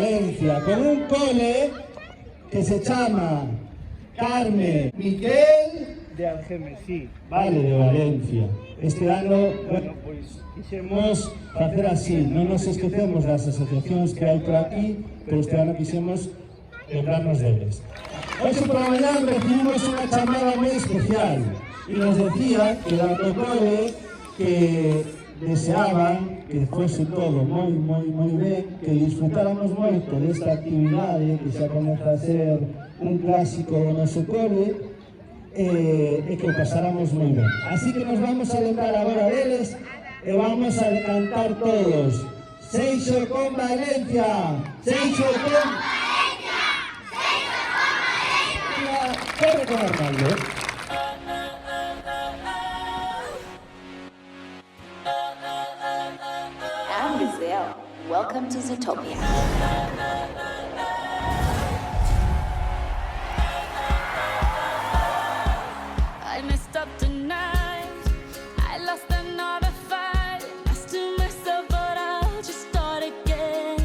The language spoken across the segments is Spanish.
Valencia, con un cole que se chama Carme Miquel de Algemesí, Vale de Valencia. Este ano, bueno, pois quixemos facer así, non nos esquecemos das asociacións que hai por aquí, pero este ano quixemos lembrarnos deles. Hoxe por la mañana recibimos unha chamada moi especial e nos decía que da cole que deseaban que fose todo moi ben, que disfrutáramos moito desta actividade que xa comeza a ser un clásico do noso cole e que o pasáramos moi ben. Así que nos vamos a lembrar agora deles e vamos a cantar todos. Seixo con Valencia! Seixo con Valencia! Seixo con Valencia! Corre con Arnaldo. I'm Brazil. Welcome to Zootopia. I messed up tonight. I lost another fight. Lost to myself, but I'll just start again.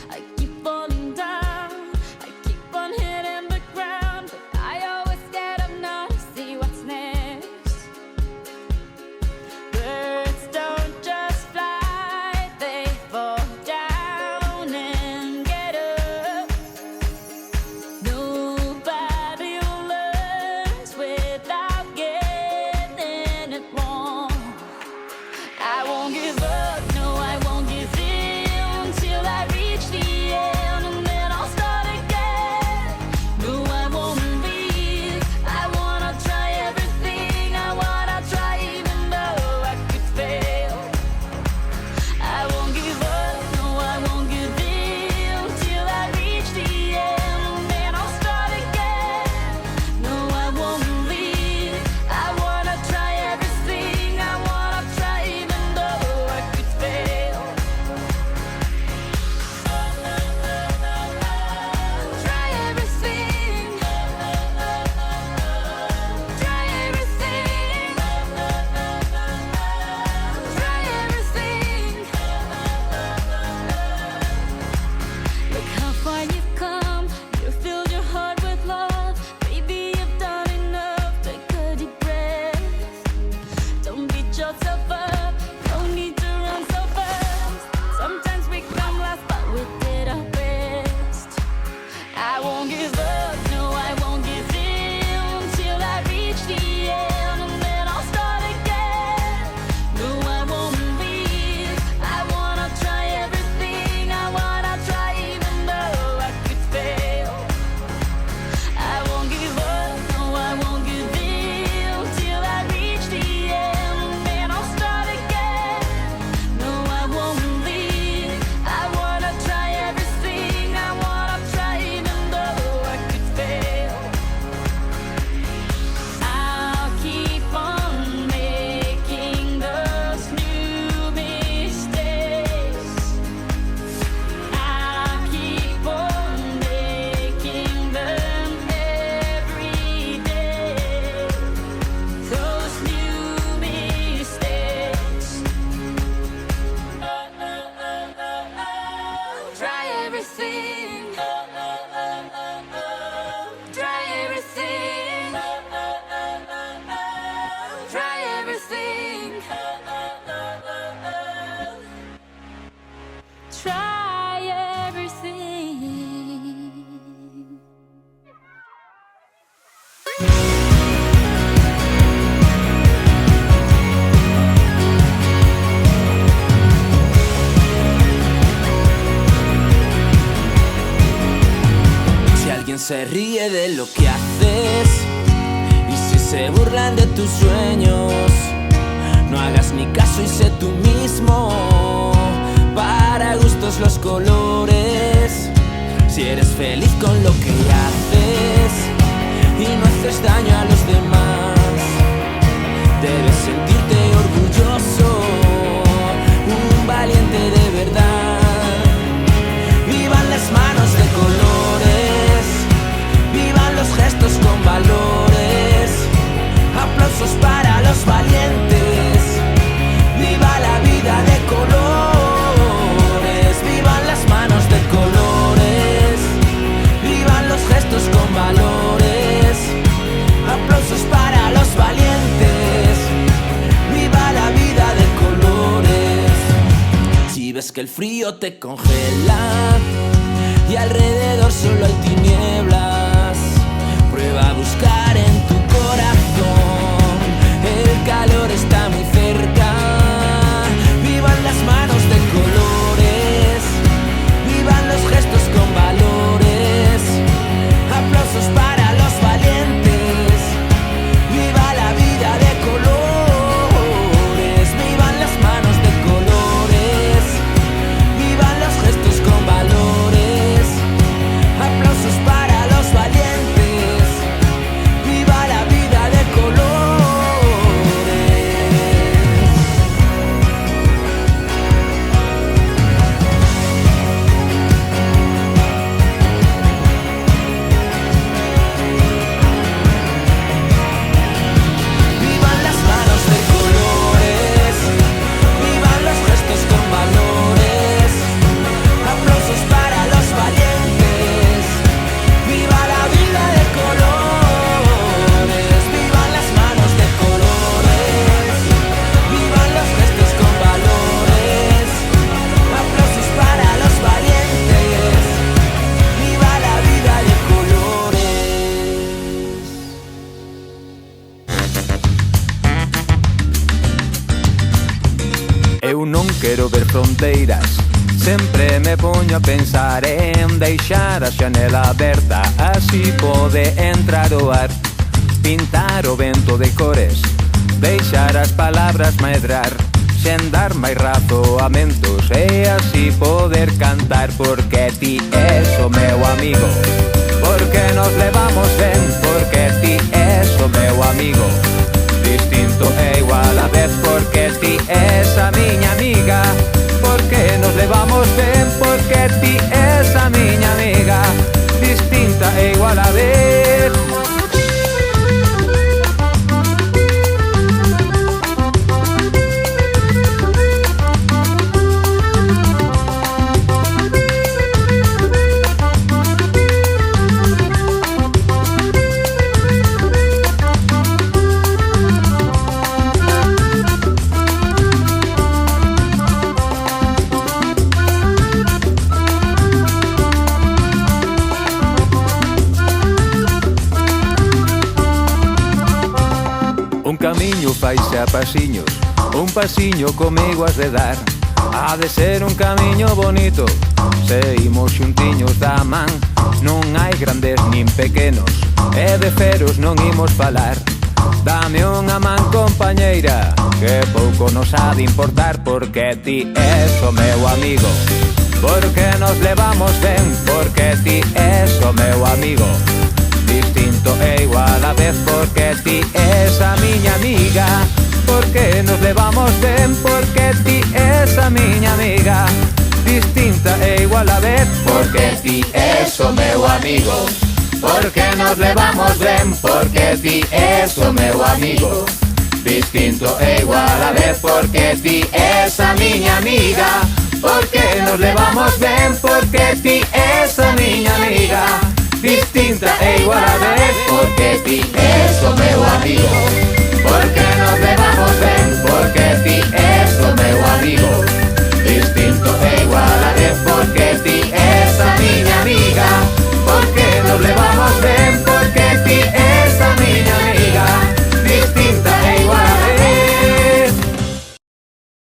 I keep falling down. I keep on hitting the ground, but I always get up now to see what's next. Birds don't just fly, they fall down and get up. Nobody learns without getting it wrong. I won't give up, no, I won't give in till I reach the end, and then I'll start again. No, I won't leave. I wanna try everything. I wanna try even though I could fail. I won't give up, no, I won't give in till I reach the end, and then I'll start again. No, I won't leave. I wanna try everything. I wanna try even though I could fail. Try everything. Try everything. Try everything. Look how far you've come. You filled your heart with love. Baby, you've done enough. Take a deep breath. Don't beat yourself up. No need to run so fast. Sometimes we come last, but we did our best. I won't give up, no, I won't give in till I reach the end, and then I'll start again. No, I won't leave. I wanna try everything. I wanna try even though I could fail. I won't give up, no, I won't give in till I reach the end, and then I'll start again. No, I won't leave. I wanna try everything. I wanna try even though I could fail. I'll keep on making those new mistakes. I'll keep on making them every day. Those new mistakes. Try everything. Try everything. Try everything. Try everything. Si alguien se ríe de lo que haces y si se burlan de tus sueños, no hagas ni caso y sé tú mismo. Para gustos los colores. Si eres feliz con lo que haces y no haces daño a los demás, debes sentirte orgulloso, un valiente de verdad. Vivan las manos de colores, vivan los gestos con valores. Aplausos para los valientes. Viva la vida de colores, vivan las manos de colores. que el frío te congela y alrededor solo hay tinieblas. Prueba a buscar en tu corazón, el calor está muy cerca. Vivan las manos de colores, vivan los gestos con valores. Aplausos para los valientes, viva la vida de colores. Vivan las manos de colores, vivan los gestos con valores. Aplausos para los valientes, viva la vida de colores. Vivan las manos de colores, vivan los gestos con valores. Aplausos para los valientes, viva la vida de colores. Vivan las manos de colores, vivan los gestos con valores. Aplausos para los valientes, viva la vida de colores. Eu non quero ver fronteiras, sempre me poño a pensar en deixar a xanela aberta, así pode entrar o ar, pintar o vento de cores, deixar as palabras medrar, sen dar máis razoamentos e así poder cantar, porque ti és o meu amigo, porque nos levamos ben, porque ti és o meu amigo, distinto e igual a vez, porque ti és a miña amiga, porque nos levamos ben, porque ti és a miña amiga, distinta e igual a vez. Un camiño faise a pasiños, un pasiño comigo has de dar. Ha de ser un camiño bonito, se imos xuntiños da man. Non hai grandes nin pequenos, e de feros non imos falar. Dame unha man, compañeira, que pouco nos ha de importar, porque ti és o meu amigo, porque nos levamos ben, porque ti és o meu amigo, distinto e igual a vez, porque ti és a miña amiga, porque nos levamos ben, porque ti és a miña amiga, distinta e igual a vez, porque ti és o meu amigo, porque nos levamos ben, porque ti és o meu amigo, distinto e igual a vez, porque ti és a miña amiga, porque nos levamos ben, porque ti és a miña amiga, distinta e igual a vez, porque ti és o meu amigo, porque nos levamos